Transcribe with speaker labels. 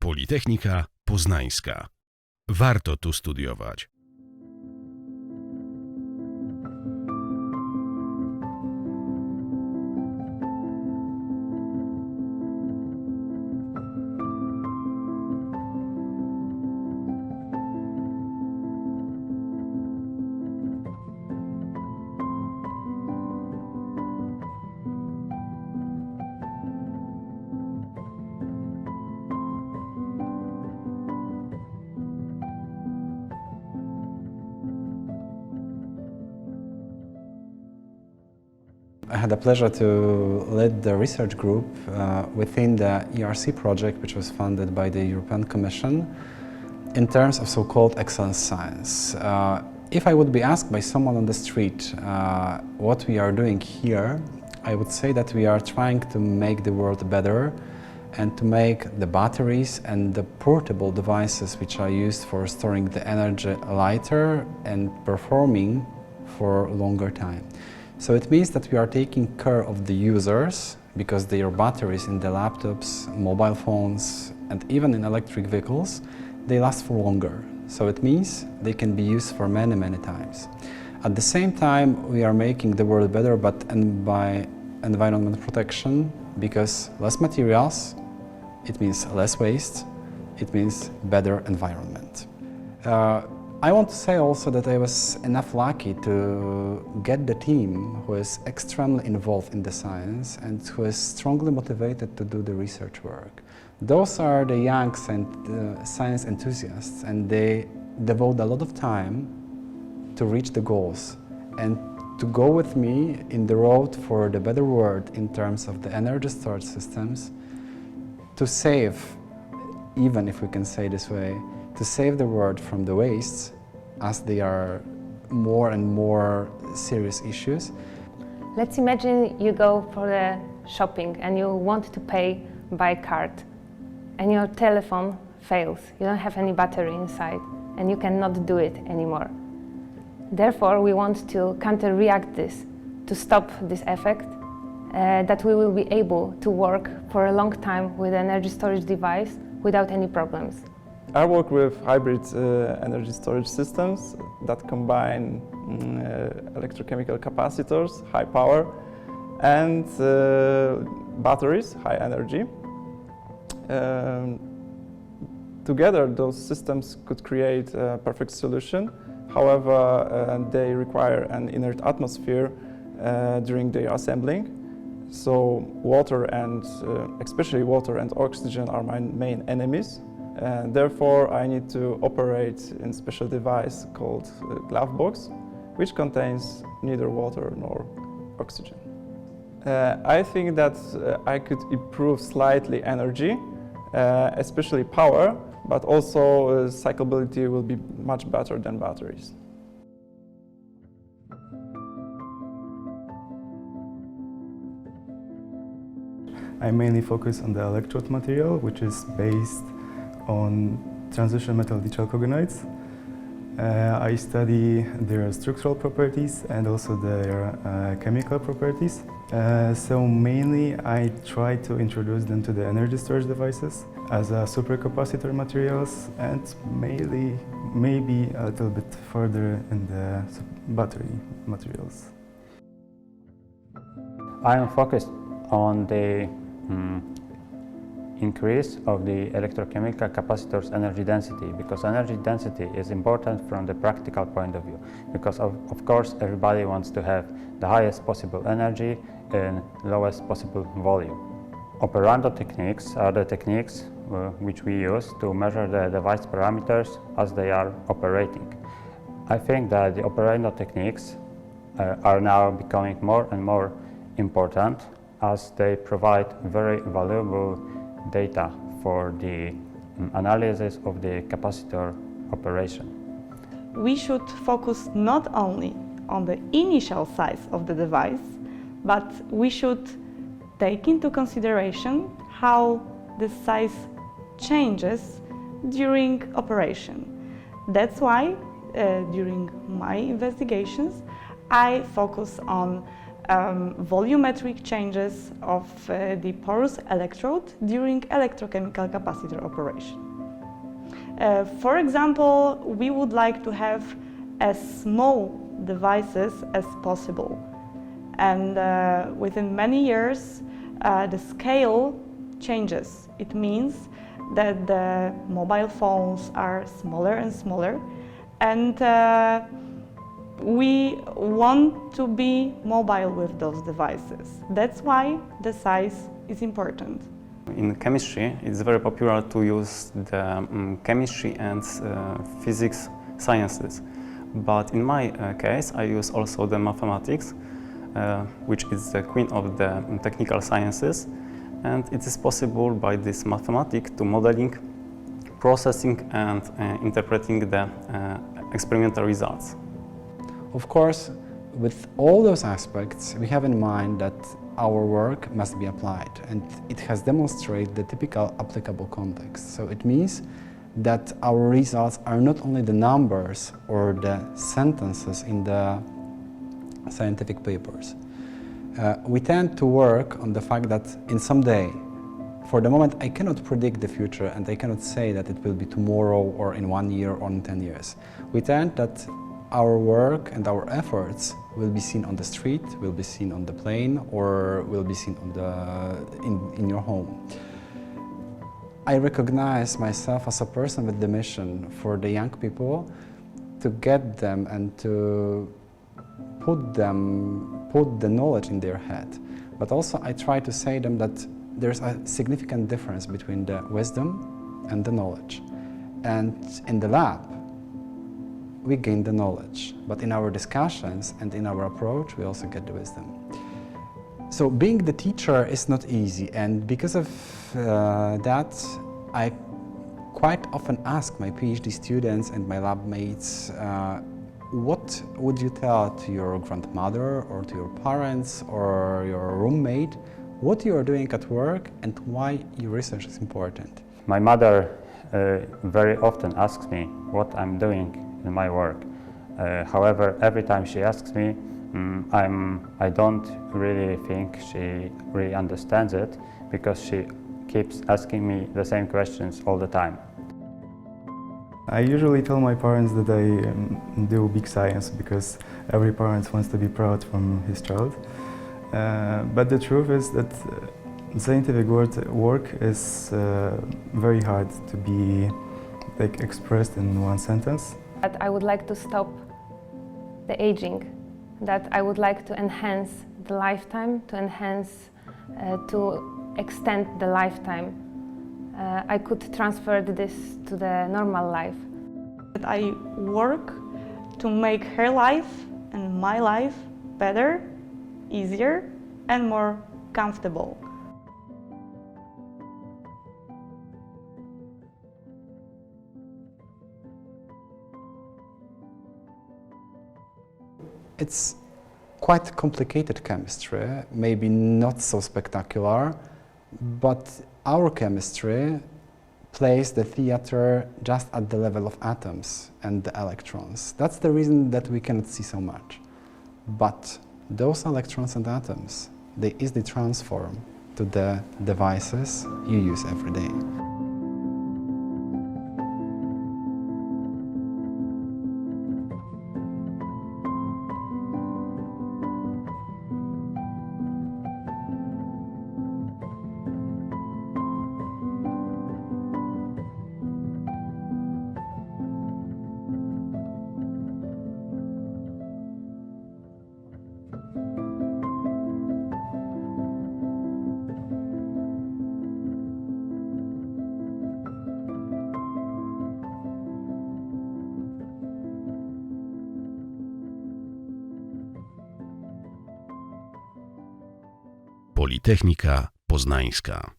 Speaker 1: Politechnika Poznańska. Warto tu studiować.
Speaker 2: I had the pleasure to lead the research group within the ERC project, which was funded by the European Commission, in terms of so-called excellence science. If I would be asked by someone on the street what we are doing here, I would say that we are trying to make the world better and to make the batteries and the portable devices which are used for storing the energy lighter and performing for a longer time. So it means that we are taking care of the users because their batteries in the laptops, mobile phones and even in electric vehicles, they last for longer. So it means they can be used for many, many times. At the same time, we are making the world better, but by environment protection, because less materials, it means less waste, it means better environment. I want to say also that I was enough lucky to get the team who is extremely involved in the science and who is strongly motivated to do the research work. Those are the young science enthusiasts, and they devote a lot of time to reach the goals and to go with me in the road for the better world in terms of the energy storage systems, to save, even if we can say this way, to save the world from the wastes, as they are more and more serious issues.
Speaker 3: Let's imagine you go for the shopping and you want to pay by card and your telephone fails. You don't have any battery inside and you cannot do it anymore. Therefore, we want to counter-react this, to stop this effect, that we will be able to work for a long time with an energy storage device without any problems.
Speaker 4: I work with hybrid energy storage systems that combine electrochemical capacitors, high power, and batteries, high energy. Together, those systems could create a perfect solution. However, they require an inert atmosphere during their assembling. So water and, especially water and oxygen, are my main enemies. Therefore, I need to operate in a special device called glove box, which contains neither water nor oxygen. I think that I could improve slightly energy, especially power, but also cyclability will be much better than batteries.
Speaker 5: I mainly focus on the electrode material, which is based on transition metal dichalcogonides. I study their structural properties and also their chemical properties. So mainly I try to introduce them to the energy storage devices as supercapacitor materials and maybe a little bit further in the battery materials.
Speaker 6: I am focused on the increase of the electrochemical capacitors energy density, because energy density is important from the practical point of view, because of course everybody wants to have the highest possible energy in lowest possible volume. Operando techniques are the techniques which we use to measure the device parameters as they are operating. I think that the operando techniques are now becoming more and more important as they provide very valuable data for the analysis of the capacitor operation.
Speaker 7: We should focus not only on the initial size of the device, but we should take into consideration how the size changes during operation. That's why during my investigations I focus on volumetric changes of the porous electrode during electrochemical capacitor operation. For example, we would like to have as small devices as possible, and within many years the scale changes. It means that the mobile phones are smaller and smaller, and we want to be mobile with those devices. That's why the size is important.
Speaker 8: In chemistry, it's very popular to use the chemistry and physics sciences. But in my case, I use also the mathematics, which is the queen of the technical sciences. And it is possible by this mathematics to modeling, processing and interpreting the experimental results.
Speaker 2: Of course, with all those aspects, we have in mind that our work must be applied, and it has demonstrated the typical applicable context. So it means that our results are not only the numbers or the sentences in the scientific papers. We tend to work on the fact that in some day, for the moment, I cannot predict the future, and I cannot say that it will be tomorrow or in 1 year or in 10 years. We tend that our work and our efforts will be seen on the street, will be seen on the plane, or will be seen on in your home. I recognize myself as a person with the mission for the young people to get them and to put the knowledge in their head. But also I try to say them that there's a significant difference between the wisdom and the knowledge. And in the lab, we gain the knowledge, but in our discussions and in our approach, we also get the wisdom. So being the teacher is not easy, and because of that, I quite often ask my PhD students and my lab mates, what would you tell to your grandmother or to your parents or your roommate, what you are doing at work and why your research is important?
Speaker 6: My mother very often asks me what I'm doing in my work. However, every time she asks me, I don't really think she really understands it, because she keeps asking me the same questions all the time.
Speaker 5: I usually tell my parents that I do big science because every parent wants to be proud from his child. But the truth is that scientific work is very hard to be expressed in one sentence.
Speaker 3: That I would like to stop the aging, that I would like to enhance the lifetime, to extend the lifetime. I could transfer this to the normal life.
Speaker 7: I work to make her life and my life better, easier and more comfortable.
Speaker 2: It's quite complicated chemistry, maybe not so spectacular, but our chemistry plays the theater just at the level of atoms and the electrons. That's the reason that we cannot see so much. But those electrons and atoms, they easily transform to the devices you use every day.
Speaker 1: Politechnika Poznańska.